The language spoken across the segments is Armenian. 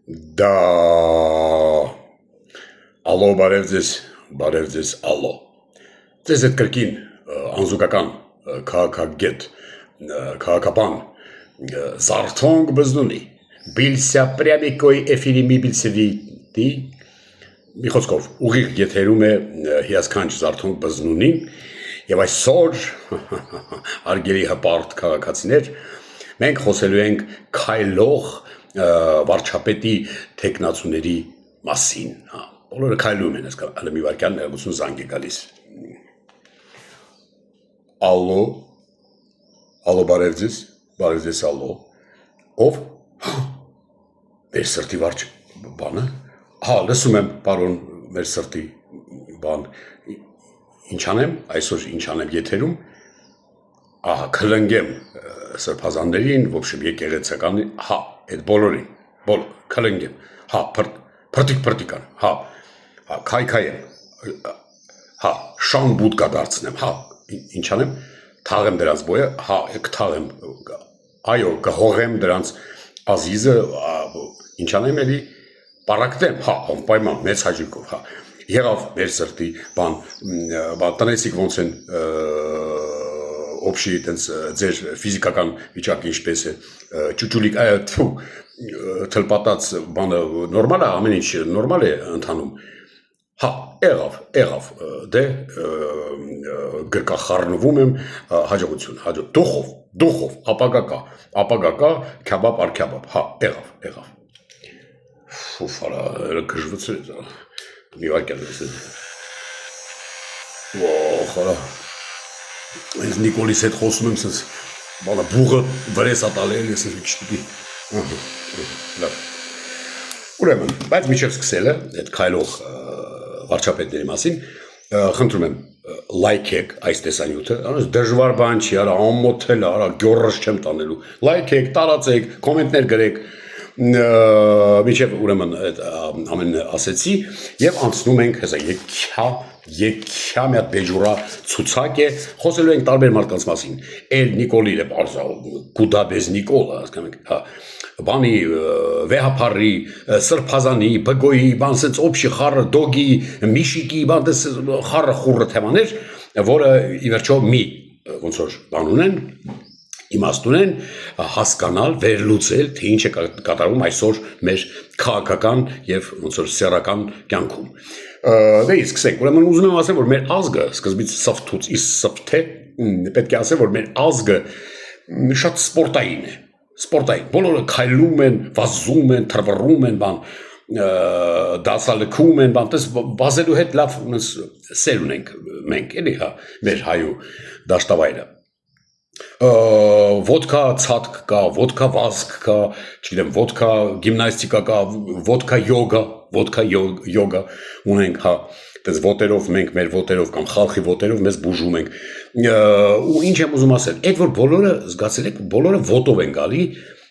Da. Ալո, բարև ձեզ, ալո։ Ձեզ այդ կրկին անզուգական քաղաքագետ, քաղաքաբան Զարթոնք բզնունի, բիլսյա պրյամիկոյ էֆիրի մի բիլսևիտի, մի խոսքով, ուղիղ եթերում է հիասքանչ Զարթոնք բզնունին, և այսօր, արգելի հպարտ քաղաքացիներ, մենք խոսելու ենք քայլող վարչապետի թեկնածուների մասին, բոլորը քայլում են, հələ մի վայրկյան ներողություն զանգ է գալիս։ Ալո, բարև ձեզ, ալո, ով, մեր սրտի վարչ բանը, լսում եմ, պարոն, մեր սրտի բան, ինչ անեմ, այսօր ինչ անեմ եթերում, քլնգեմ սրբազաններին, ոբշեմ եկեղեցական, այդ բոլորին, քլնգեմ, պրտիկ ան, քայքայեմ, շան բուդկա դարձնեմ, ինչ անեմ, թաղեմ դրանց բոյը, կթաղեմ, այո, կհողեմ դրանց ազիզը, ինչ անեմ էլի, պարակտեմ, անպայման, մեծ հաճույքով, եղավ մեր սրտի բան, տնեցիք ոնց են օբշի ձեր ֆիզիկական վիճակը ինչպես է, ճուճուլիկ, թլպատած բանը նորմալ է, ամեն ինչ նորմալ է ընթանում, եղավ, դե գրկախառնվում եմ հաջողություն, դուխով, ապագա կա, քյաբաբ առ քյաբաբ, եղավ, արա գժվցրեց, մի վարկյան արա, ես Նիկոլիս հետ խոսում եմ, սենց բուղը վրես ատալել, ես մի կշպիտի, ուրեմն, բայց միջև սկսելը, այդ քայլող վարչապետների մասին, խնդրում եմ լայքեք այս տեսանյութը, դժվար բան չի, արա ամոթել, արա գյորրս չեմ տանելու, լայքեք, տարածեք, կոմենտներ գրեք, միջև ուրեմն ամեն ասեցի և անցնում ենք հեսա եկքյա մի հատ բեջուրա ցուցակ է, խոսելու ենք տարբեր մարդկանց մասին, էլ Նիկոլի կուդաբեզ Նիկոլը, բանի, վեհապարի, սրբազանի, բգոյի, բան սենց օբշի խառը, դոգի, միշիկի, բան խառը խուրը թեմաներ, որը ի վերջո մի, ոնց որ բան ունեն, իմաստ ունեն, հասկանալ, վերլուծել, թե ինչ է կատարվում այսօր մեր քաղաքական և ոնց որ սեռական կյանքում։ Դե սկսենք, ուրեմն ուզում եմ ասեմ, որ մեր ազգը սկզբից սվթուց, իսկ սվթե պետք է ասեմ, որ մեր ազգը շատ սպորտային է, բոլորը քայլում են, վազում են, թռվռում են, բան, դասալքում են, բան, վազելու հետ լավ սեր ունենք մենք, էլի, մեր հայու դաշտավայրը։ Ոտքա ցատկ կա, ոտքա վազք կա, չգիտեմ, ոտքա գիմնաստիկա կա, ոտքա յոգա ունենք, տես ոտերով մենք մեր ոտերով կամ խալխի ոտերով մեզ բուժում ենք, ու ինչ եմ ուզում ասել, այդ որ բոլորը զգացել եք, բոլորը ոտով են գալի,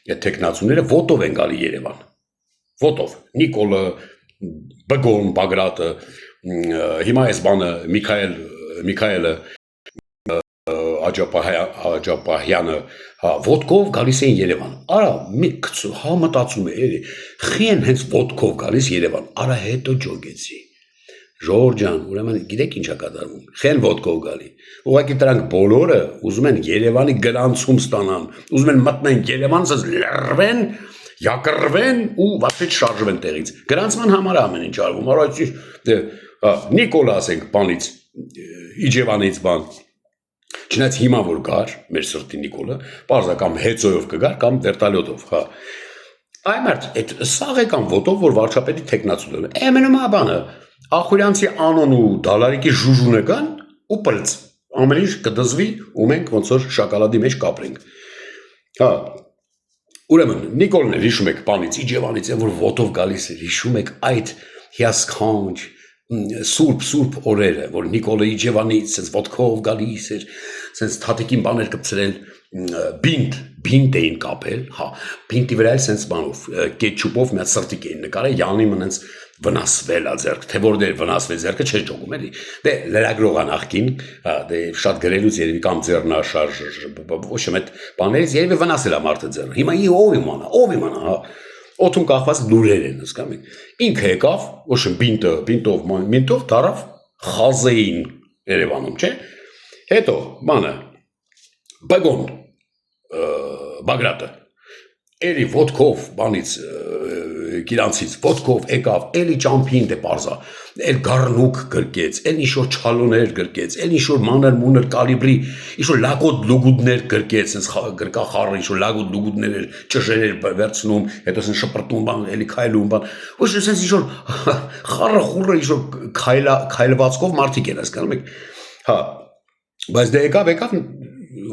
այդ թեկնածուները ոտով են գալի Երևան, ոտով, Նիկոլը, Բգոն, Բագրատը, հիմա այս բանը Միքայելը, Աջապահյանը, ոտքով գալիս էին Երևան, արա մի մտածում է, խի են հենց ոտքով գալիս Երևան, արա հետո ջոգեցի, Ժորջան, ուրեմն գիտեք ինչ է կատարվում, խեն ոտքով գալի, ուղղակի դրանք բոլորը ուզում են Երևանի գրանցում ստանան, ուզում են մտնեն Երևան, սենց լրվեն, յակրվեն ու վասպետ շարժվեն տեղից, գրանցման համար ամեն ինչ արվում, արա Նիկոլը ասենք բանից, Իջևանից բան, չնայած հիմա որ գար, մեր սրտի Նիկոլը, պարզա կամ հեծոյով կգար, կամ վերտալյոտով, այ մարդ, այդ սաղ է կամ ոտով, որ վարչապետի թեկնածու է, մնում բանը, Ախուրյանցի անոն ու դալարիկի ժուժունը կան, ու պլծ, ամեն ինչ կդզվի, ու մենք ոնց որ շակալադի մեջ կապրենք, ուրեմն, Նիկոլն էլ հիշում եք պանից, Իջևանից, որ ոտով գալիս էր, հիշում եք այդ հիասքանչ, սուրբ օրերը, որ Նիկոլը Իջևանից սենց ոտքով գալիս էր, սենց թատիկին բաներ կպցրել, բինտ էին կապել, բինտի վրա էլ սենց բանով, կետչուպով մի հատ սրտիկ էին նկարել, յանի մնենց վնասվել ա ձեռք, թե որ դեր վնասվել ձեռքը չէր ջոգում էլի, դե լրագրող անախքին, դե շատ գրելուց երևի կամ ձեռնաշարժ, ոչ եմ այդ բաներից երևի վնասել ա մարդը ձեռը, հիմա ով իմանա, օդում կախված լուրեր են, հասկանում եք։ Ինքը եկավ, ոչ բինտով դարավ խազեին Երևանում, չէ։ Հետո բանը Բագոն Բագրատը էլի ոդկով բանից գիրանցից ոդկով եկավ, էլի ճամփին դե parza, էլ գառնուկ գրկեց, էլ ինչ-որ չալոներ գրկեց, էլ ինչ-որ մանր կալիբրի, ինչ-որ լակոտ լուգուդներ գրկեց, sense գրկախառը ինչ-որ լակոտ լուգուդներ էր, ճշերեր վերցնում, հետո sense շպրտում բան, էլի քայլում բան, ոչ sense ինչ-որ խառը խուրը ինչ-որ քայլվածքով մարդիկ են, հասկանում եք։ Հա, բայց դե եկավ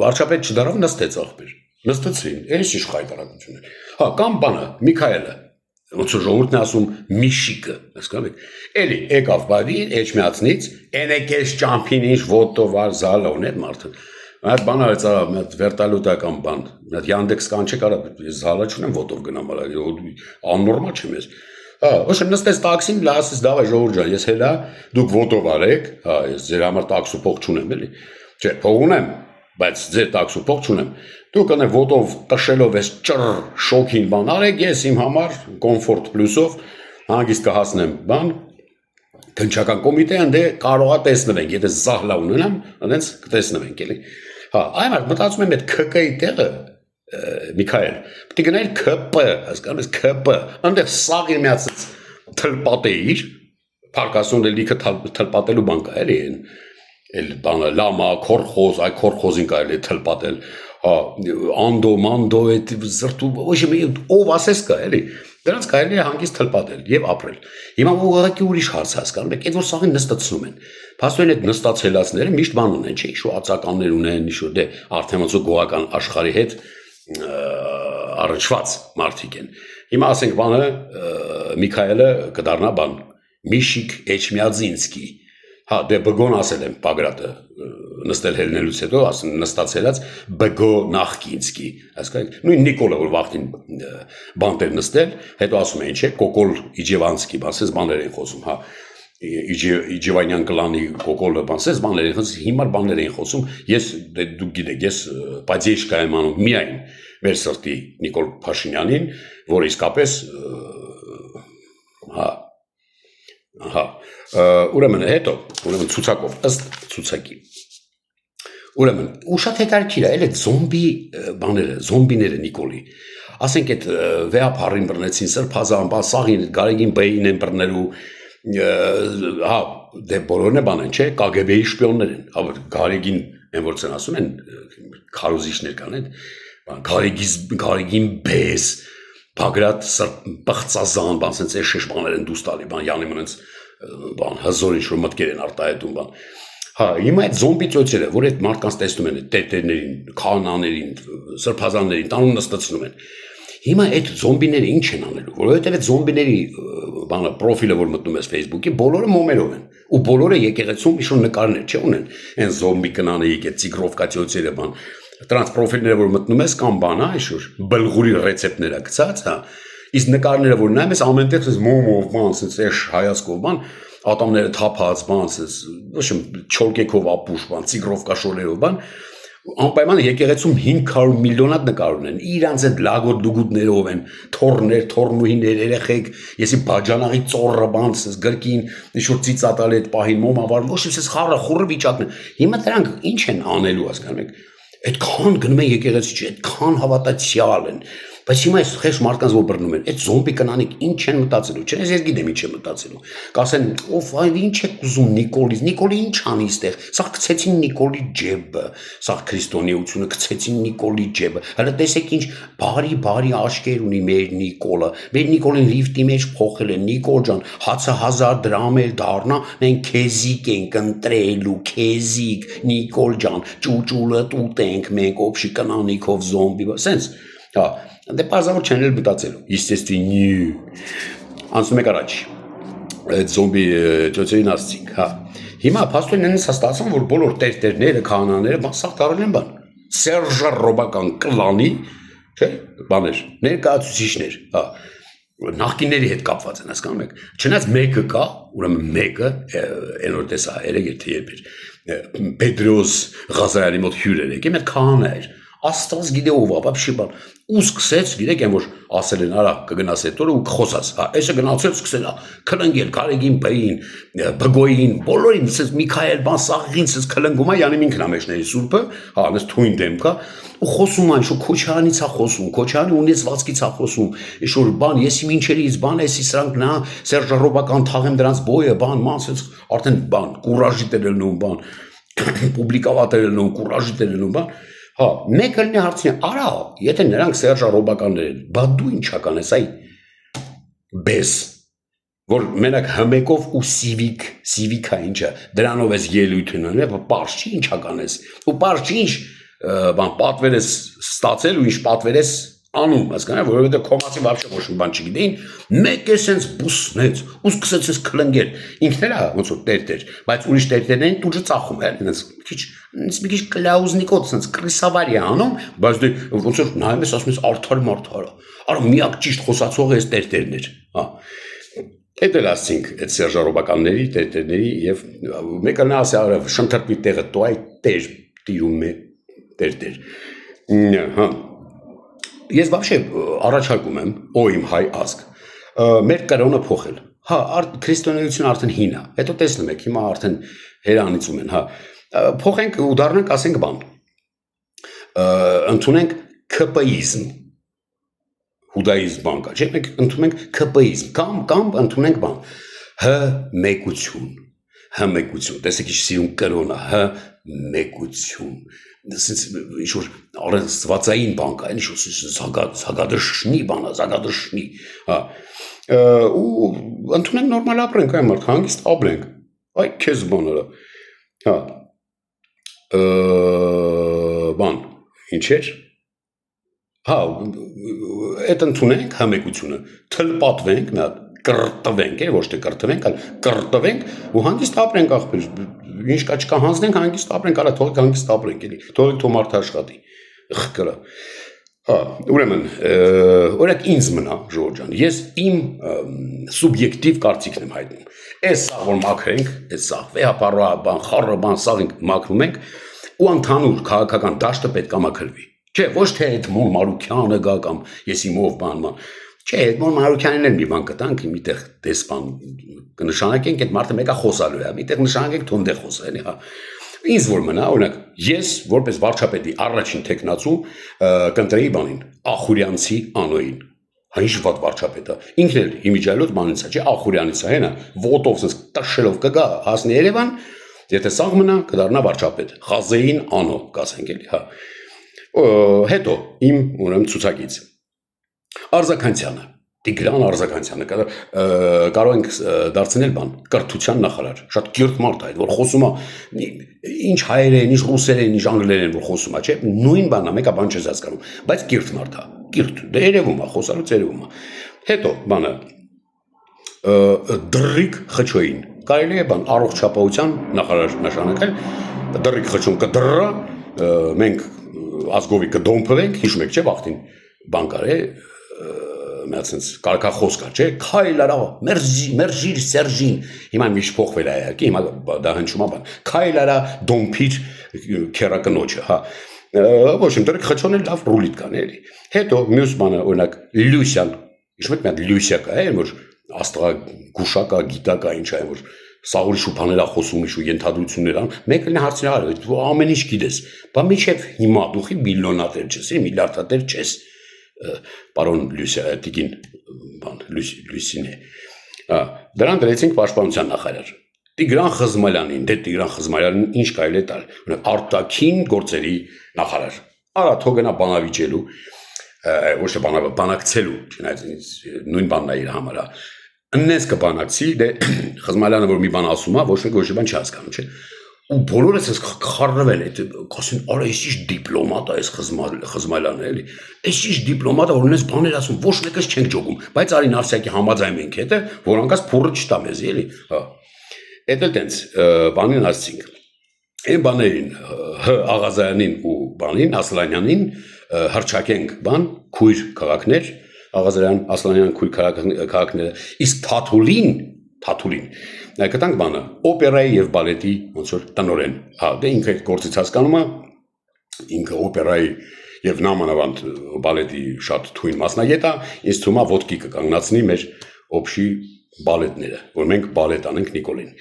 վարչապետ չդարավ նստեց ախպեր։ Նստեցին, էս ինչ խայտարակություն է։ Հա, կամ բանը, Միքայելը, ոնց որ ժողովուրդն է ասում Միշիկը, հասկանում եք։ Էլի եկավ բարի Էջմիածնից, էնեկես ճամփին ինչ ոտով ար զալոն է մարդը։ Այդ բանը արեց արա, մի հատ վերտալյոտական բան, մի հատ Yandex կանչե կարա, զալա չունեմ ոտով գնամ արա, աննորմալ չեմ ես։ Հա, ոչ նստեց տաքսին, լասես դավայ ժողովուրդ ջան, ես հելա, դուք ոտով արեք, հա, ես ձեր համար տաքսու փող չունեմ, էլի։ Չէ, փող ունեմ, բայց ձեր տաքսու փող չունեմ։ Դուք անե ոտով տշելով ես ճռ շոքին բան արեք, ես իմ համար կոմֆորտ պլյուսով հանգիստ կհասնեմ բան քնչական կոմիտե ընդ կարողա տեսնվենք, եթե զահլա ունենամ, այնց կտեսնվենք էլի։ Հա, այմար մտածում եմ այդ ՔԿ-ի տեղը Միքայել, պետք է գնալ ՔՊ, հասկանում ես ՔՊ, այնտեղ սաղ իմացած թլպատեիր, փարկասոն լիքը թլպատելու բան կա էլի այն, էլ բանը լամա, քորխոզ, այ քորխոզին կարելի է թլպատել, հա, անդո, մանդո, այդ զրտու, ոչ ով ասես կա էլի, դրանց կարելի է հանգիստ թլպատել եւ ապրել։ Հիմա ուղղակի ուրիշ հարց հասկանում եք, այդ որ սաղին նստացնում են։ Փաստորեն այդ նստացելածները միշտ բան ունեն, չէ՞, իշու ածականներ ունեն, իշու դե արդեն ոնց գոհական աշխարհի հետ առնչված մարդիկ են։ Հիմա ասենք բանը Միքայելը կդառնա բան Միշիկ Էչմիածինսկի։ Հա, դե Բգոն ասել եմ Բագրատը նստել հելնելուց հետո նստացելած Բգո Նախկինսկի, հասկացեք։ Նույն Նիկոլը որ վախտին բանտեր նստել, հետո ասում են, չէ, Կոկոլ Իջևանսկի, բասես բաներ են խոսում, հա։ Իջևանյան կլանի Կոկոլը բասես բաներ են խոսում, հիմար բաներ են խոսում։ Ես դուք գիտեք, ես պատժեշկա եմ անում միայն մեր սրտի Նիկոլ Փաշինյանին, որ իսկապես հա ուրեմն հետո ուրեմն ցուցակով ըստ ցուցակի ուրեմն ու շատ հետաքրքիր է այդ զոմբի բաները զոմբիները Նիկոլի ասենք այդ վեապարին բռնեցին սրբազան բան սաղին գարեգին բեին են բռնելու հա դե բոլորն է բան են չէ KGB-ի շպիոններ են հա գարեգին են որ ցեն ասում են քարոզիչներ կան այդ գարեգին բես Բագրատ բղծազան բան sense էշեշ բաներ են դուս տալի բան յանի մնաց բան հզոր ինչ որ մտքեր են արտահայտում բան հա հիմա այդ զոմբի ծոցերը որ այդ մարդկանց տեսնում են տետերներին քանաներին սրբազաններին տանում նստացնում են հիմա այդ զոմբիները ինչ են անելու որովհետև այդ զոմբիների բանը պրոֆիլը որ մտնում ես Facebook-ի բոլորը մոմերով են ու բոլորը եկեղեցում ինչ որ նկարներ չէ ունեն այն զոմբի կնանը եկե ցիկրովկա ծոցերը բան Տրանս պրոֆիլները որ մտնում ես կամ բան, հա, իշուր, բլղուրի ռեցեպտները գցած, հա, իսկ նկարները որ նայում ես ամենտեղ ես մոմով բան, sense էշ հայացքով բան, ատամները թափած բան, sense, ոչ չոլկեքով ապուշ բան, ցիգրովկա շորերով բան, անպայման եկեղեցում 500 միլիոնատ նկար ունեն, իրանց այդ լագոտ լուգուդներով են, թորներ, թորնուհիներ, երեխեք, եսի բաջանաղի ծորը բան, sense գրքին, ինչ-որ ծիծատալ այդ պահին մոմավար, ոչ sense խառը խուրը վիճակն է։ Հիմա դրանք ինչ են անելու, հասկանում եք։ Այդքան գնում են եկեղեցի չէ, այդքան հավատացյալ են, բայց հիմա այս խես մարդկանց որ բռնում են, այդ զոմբի կանանիկ ինչ են մտածելու, չէ՞, ես գիտեմ ինչ են մտածելու, կասեն, ով այ ինչ է ուզում Նիկոլի ինչ անի այստեղ, սա գցեցին Նիկոլի ջեբը, սա քրիստոնեությունը գցեցին Նիկոլի ջեբը, հələ տեսեք ինչ բարի աշկեր ունի մեր Նիկոլին լիֆտի մեջ փոխել են, Նիկոլ ջան, հացը 1000 դրամ էլ դառնա, մենք քեզիկ ենք ընտրելու, քեզիկ, Նիկոլ ջան, ճուճուլը տուտենք մենք օբշի կանանիկով զոմբի, sense հա դե բազավոր չեն էլ մտածելու естественно անցնում եք առաջ այդ զոմբի ծոցերին ասցինք հա հիմա փաստորեն այնս հաստատում որ բոլոր տերտերները քահանաները սաղ դարել են բան Սերժա ռոբական կլանի չէ բաներ ներկայացուցիչներ հա նախկինների հետ կապված են հասկանում եք չնայած մեկը կա ուրեմն մեկը այն որ տեսա երեք երբ էր Պետրոս Ղազարյանի մոտ հյուր էր եկել մեր քահանա էր Աստված գիտե ով է, вообще բան։ Ու սկսեց, գիտեք, այն որ ասել են, արա կգնաս այդ օրը ու կխոսած։ Հա, այսը գնացել սկսել է քլնգել Գարեգին բային, Բգոյին, բոլորին, ասես Միքայել բան սաղին, ասես քլնգում է, յանի ինքն ամեջների սուրբը, հա, այնպես թույն դեմք է, ու խոսում այն, շո Քոչարյանից է խոսում, Քոչարյանի ունեցվածքից է խոսում, ինչ որ բան, եսի ինչերից, բան, եսի սրանք նա Սերժարոբական թաղեմ դրանց բոյը, բան, մանցից արդեն բան, կուրաժի տերելնում, բան, պուբլիկավա տերելնում, կուրաժի տերելնում, բան, հա, մեկը լինի հարցնի, արա, եթե նրանք Սերժարոբականներ են, բա դու ինչա կանես, այ, բես, որ մենակ հմեկով ու սիվիկա ինչա, դրանով ես ելույթ ունեն, պարզ չի ինչա կանես, ու պարզ չի ինչ, բան, պատվեր ես ստացել ու ինչ պատվեր ես անում, հասկանա, որովհետև կոմասի вообще ոչ մի բան չգիտեին, մեկ է սենց բուսնեց, ու սկսեց ես քլնգել, ինքն էլ ոնց որ տեր, բայց ուրիշ տերերին դուժը ծախում էր, այնպես մի քիչ կլաուզնիկոտ սենց կրիսավարի անում, բայց դե ոնց որ նայում ես ասում ես արդար մարդար, արա միակ ճիշտ խոսացողը էս տերերն էր, հա։ Այդ էլ ասենք այդ Սերժարոբականների, տերերի եւ մեկը նա ասա արա շնթրպի տեղը տո այ տեր տիրում է տեր, հա։ Ես вообще առաջարկում եմ իմ հայ ազգ մեր կրոնը փոխել։ Հա, քրիստոնեությունը արդեն հին է։ Հետո տեսնում եք, հիմա արդեն հերանիցում են, հա։ Փոխենք ու դառնանք, ասենք բան։ Ընդունենք ԿՊԻզմ։ Հուդայիզմ բան կա, չէ՞, մենք ընդունում ենք ԿՊԻզմ կամ ընդունենք բան։ Հմեկություն։ Տեսեք ինչ սիրուն կրոնը, հմեկություն։ Սենց ինչ-որ առանցվածային բան կա, ինչ-որ զագադշնի բան է, զագադշնի, հա, ու ընդունենք նորմալ ապրենք, այն մարդ, հանգիստ ապրենք, այ քեզ բաները, հա, բան, ինչ էր, հա, այդ ընդունենք հմեկությունը, թլպատվենք, մի հատ կրտվենք, ոչ թե կրտվենք, այլ կրտվենք ու հանգիստ ապրենք ախպեր, ինչ կա չկա հանձնենք, հանգիստ ապրենք, արա թողեք հանգիստ ապրենք, էլի, թողեք թող մարդը աշխատի, խկրա, հա, ուրեմն, օրինակ ինձ մնա, Ժողովուրդ ջան, ես իմ սուբյեկտիվ կարծիքն եմ հայտնում, այս սաղ որ մաքրենք, այս սաղ վեհապարոա բան, խառը բան սաղ մաքրում ենք, ու ընդհանուր քաղաքական դաշտը պետք է մաքրվի, չէ, ոչ թե Էդմոն Մարուքյանը գա կամ ես իմով բան, չէ, Էդմոն Մարուքյանին էլ մի բան կտանք, միտեղ դեսպան կնշանակենք, այդ մարդը մեկա խոսալու է, միտեղ նշանակենք թոնդե խոսա, էլի, հա։ Ինձ որ մնա, օրինակ, ես որպես վարչապետի առաջին տեխնացու կընտրեի բանին, Ախուրյանցի Անոյին, հա ինչ վատ վարչապետ է, ինքն էլ իմիջիայլոց բանից է, չէ, Ախուրյանից է, հենա, ոտով սենց տշելով կգա, հասնի Երևան, եթե սաղ մնա, կդառնա վարչապետ, Խազեին Անո, կասենք էլի, հա։ Հետո իմ ուրեմն ցուցակից Արձականցյանը, Տիգրան Արձականցյանը կարող ենք դարձնել բան, կրթության նախարար, շատ կիրթ մարդ է, որ խոսում է ինչ հայերեն, ինչ ռուսերեն, ինչ անգլերեն որ խոսում է, չէ, նույն բանն է, մեկը բան չես հասկանում, բայց կիրթ մարդ է, կիրթ, դե երևում է, խոսալուց երևում է։ Հետո բանը Դրիկ Խչոյին, կարելի է բան առողջապահության նախարար նշանակել, Դրիկ Խչոն կդռա, մենք ազգովի կդոմփվենք, հիշում եք, չէ, վախտին բան կար է, մյացենց կարգախոս կար, չէ, քայլ արա, մերժիր Սերժին, հիմա միշտ փոխվել է իհարկե, հիմա դա հնչում է բան, քայլ արա դոմփիր քերակնոջը, հա, ոչ իմ Դրիկ Խչոն էլ լավ ռուլիտ կան էլի։ Հետո մյուս բանը, օրինակ Լյուսյան, հիշում եք մի հատ Լյուսյա կա, որ աստղագուշակա, գիտակա, ինչ է, որ սաղուրի շուփաներա խոսում իշու ենթադրություններ ան, մեկը նա հարցնի արը, դու ամեն ինչ գիտես, բա միջև հիմա դուխի միլիոնատեր չես, միլիարդատեր չես, պարոն Լյուսյա, տիկին, բան, Լյուսին է, դրան դրեցինք պաշտպանության նախարար, Տիգրան Խզմալյանին, դե Տիգրան Խզմալյանին ինչ կարելի է տալ, արտաքին գործերի նախարար, արա թող գնա բանավիճելու, ոչ թե բանակցելու, չնայած նույն բանն է իր համար, ըննես կբանակցի, դե Խզմալյանը որ մի բան ասում է, ոչ մեկ ոչ մի բան չհասկանում, չէ, ու բոլորս ես խառնվել է, կասեն, արա ես ինչ դիպլոմատ է, ես Խզմալյանը էլի, ես ինչ դիպլոմատ է, որ ունես բաներ ասում, ոչ մեկս չենք ջոգում, բայց արին արսյակի համաձայն մենք հետը, որ անկաս փուրը չտա մեզ, էլի, հա, էդ էլ տենց բանին ասցինք, այն բաներին, Աղազայանին ու բանին, Ասլանյանին հրճակենք բան, քույր քաղաքներ, Աղազարյան, Ասլանյան քույր քաղաքները, իսկ Թաթուլին, կտանք բանը, օպերայի և բալետի ոնց որ տնօրեն, հա, դե ինքը գործից հասկանում է, ինքը օպերայի եւ նամանավանդ բալետի շատ թույն մասնագետ է, ինձ թվում է ոդկի կկանգնացնի մեր օբշի բալետները, որ մենք բալետ անենք Նիկոլին։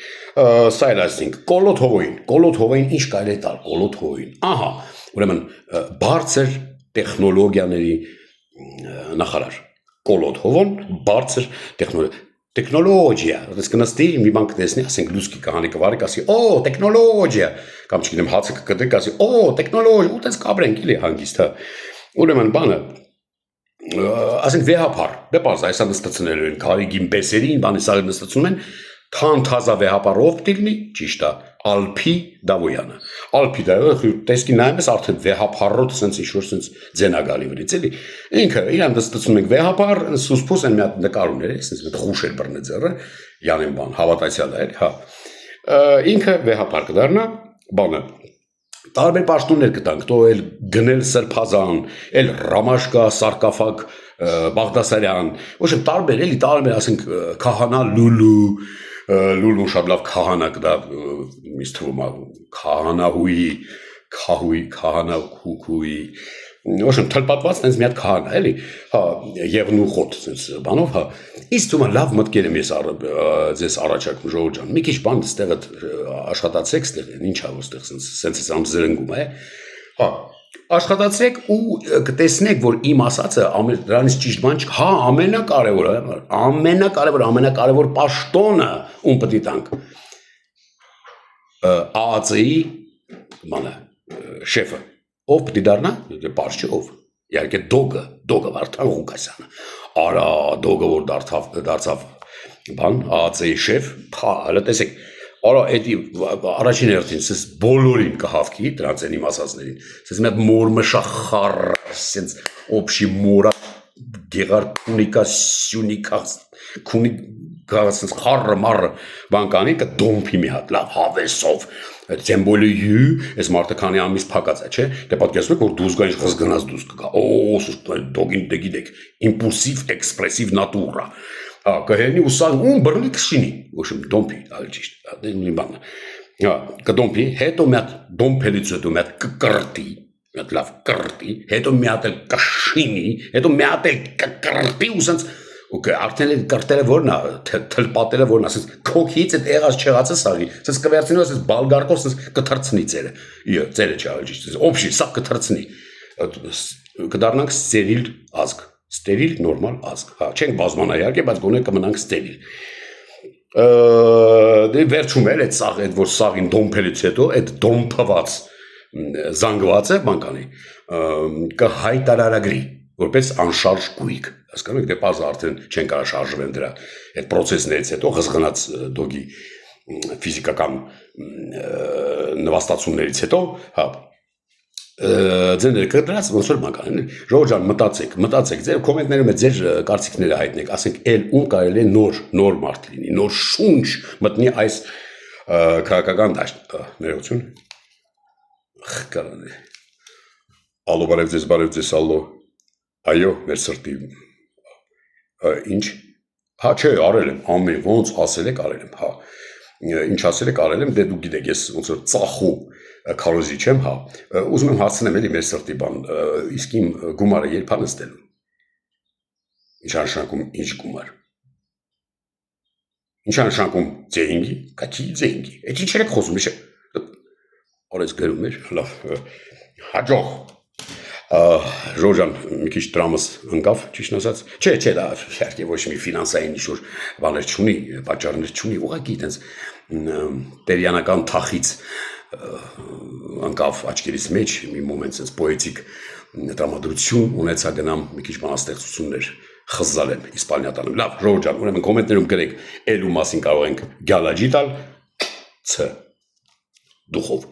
Սա էլ ասենք Կոլոտ հովային ինչ կարելի է տալ Կոլոտ հովային։ Ահա, ուրեմն բարձր տեխնոլոգիաների նախարար։ Կոլոտ հովոն բարձր տեխնոլոգիա, դες կնստի մի բան կտեսնի, ասենք լուսկի կհանի կվարի, ասի, օ, տեխնոլոգիա, կամ չգիտեմ հացը կկտրի, ասի, օ, տեխնոլոգիա, ու տես կաբրենք իլի հանգիստ, հա։ Ուրեմն բանը, ասենք վեհապար, բեպարզ այսա նստացնել են, կարիգին բեսերին, բանի սաղը նստացնում են, թան թազա վեհապարով տիլնի, ճիշտ է, Ալփի Դավոյանը։ Ալփի Դավոյանը տեսքի նայում ես արդեն վեհապարոտ սենց ինչ-որ սենց ձենագալի վրից էլի։ Ինքը իրան նստացնում ենք վեհապար, սուսփուս են մի հատ նկար ուներ, սենց մի խուշ էր բռնե ձեռը, յանեն բան, հավատացյալ է, հա։ Ինքը վեհապար կդառնա, բանը տարբեր պաշտոններ կտանք, տո էլ գնել Սրբազան, էլ Ռամաշկա, Սարկաֆակ, Բաղդասարյան, ոչ տարբեր, էլի տարբեր, ասենք Քահանա Լուլուն շատ լավ քահանա կդա, ինձ թվում է քահանահուի, քահանահուկուի, ոչ թլպատված տենց մի հատ քահանա, էլի, հա, Եղնուխոտ, տենց բանով, հա, ինձ թվում է լավ մտքեր եմ ես ձեզ առաջարկում Ժողովուրդ ջան, մի քիչ բան ստեղը աշխատացեք, ստեղ ինչ ա ոստեղ սենց ամ զրնգում է, հա, աշխատացեք ու կտեսնեք, որ իմ ասածը դրանից ճիշտ բան չկա, հա, ամենակարևոր պաշտոնը ում պետք է տանք ԱԱՑ-ի բանը շեֆը ով պետք է դառնա պարզ չէ ով իհարկե դոգը Վարդան Ղուկասյանը արա դոգը որ դարձավ բան ԱԱՑ-ի շեֆ հələ տեսեք արա էդի առաջին հերթին սես բոլորին կհավքի դրանց են իմ ասածներին սես մի հատ մորմշախար սենց օբշի մորա գեղարքունիկա սյունիկա սենց խառը մարը բան կանի կդոմփի մի հատ լավ հավեսով Ձեմբոլիյու այս մարդը քանի ամիս փակած է չէ դե պատկերացրեք որ դուս գա ինչ խզգնաց դուս կգա օ դոգին դե գիտեք իմպուլսիվ էքսպրեսիվ նատուրա Հա, կհենի ու սա ում բռնի կշինի, ոչ դոմփի, այլ ճիշտ, մի բան։ Հա, կդոմփի, հետո մի հատ դոմփելից հետո մի հատ կկրտի, մի հատ լավ կրտի, հետո մի հատ կշինի, հետո մի հատ կկրտի ու սենց ու արդեն կրտելը որն է, թլպատելը որն է, սենց քոքից այդ եղած չեղածը սաղի, սենց կվերցնի ու սենց բալգարկով սենց կթրցնի ծերը, ծերը չէ, այլ ճիշտ, օբշի, սա կթրցնի, կդառնանք ստերիլ ազգ Ստերիլ նորմալ ազգ, հա, չենք բազմանա իհարկե, բայց գոնե կմնանք ստերիլ։ Դե վերջում էլ այդ սաղ, այդ որ սաղին դոմփելից հետո, այդ դոմփված զանգվածը բանկանի կհայտարարագրի, որպես անշարժ գույք, հասկանում եք, դե պարզ արդեն չեն կարա շարժվեն դրա այդ պրոցեսներից հետո ղզղնած դոգի ֆիզիկական նվաստացումներից հետո, հա, ձեր կդրած ոնց որ մական Ժողովուրդ ջան մտածեք ձեր կոմենտներում ձեր կարծիքները հայտնեք ասենք ել ում կարելի է նոր մարդ լինի նոր շունչ մտնի այս քաղաքական դաշտ ներողություն խկալն ալո բարև ձեզ ալո այո մեր սրտի ինչ հա չէ արել եմ ամեն ոնց ասել եք արել եմ հա ինչ ասել եք արել եմ դե դու գիտեք ես ոնց որ ծախու քարոզի չեմ, հա, ուզում եմ հարցնեմ էլի մեր սրտի բան, իսկ իմ գումարը երբ է նստելու, ինչ անշանակում ինչ գումար, ինչ անշանակում ձեինգի, կաչի ձեինգի, այդ ինչ երեք խոսում, ինչ է, օրես գրում էր, լավ, հաջող, Ժորժան մի քիչ տրամս ընկավ, ճիշտ ասած, չէ, դա իհարկե ոչ մի ֆինանսային ինչ-որ բաներ չունի, պատճառներ չունի, ուղղակի այտենց տերյանական թախից անկավ աչքերից մեջ մի մոմենտ sense պոետիկ տրամադրություն ունեցա գնամ մի քիչ բանաստեղծություններ խզալեմ իսպանիատանում լավ Ժողովուրդ ջան ուրեմն կոմենտներում գրեք ելու մասին կարող ենք գալաջի տալ ց դուխով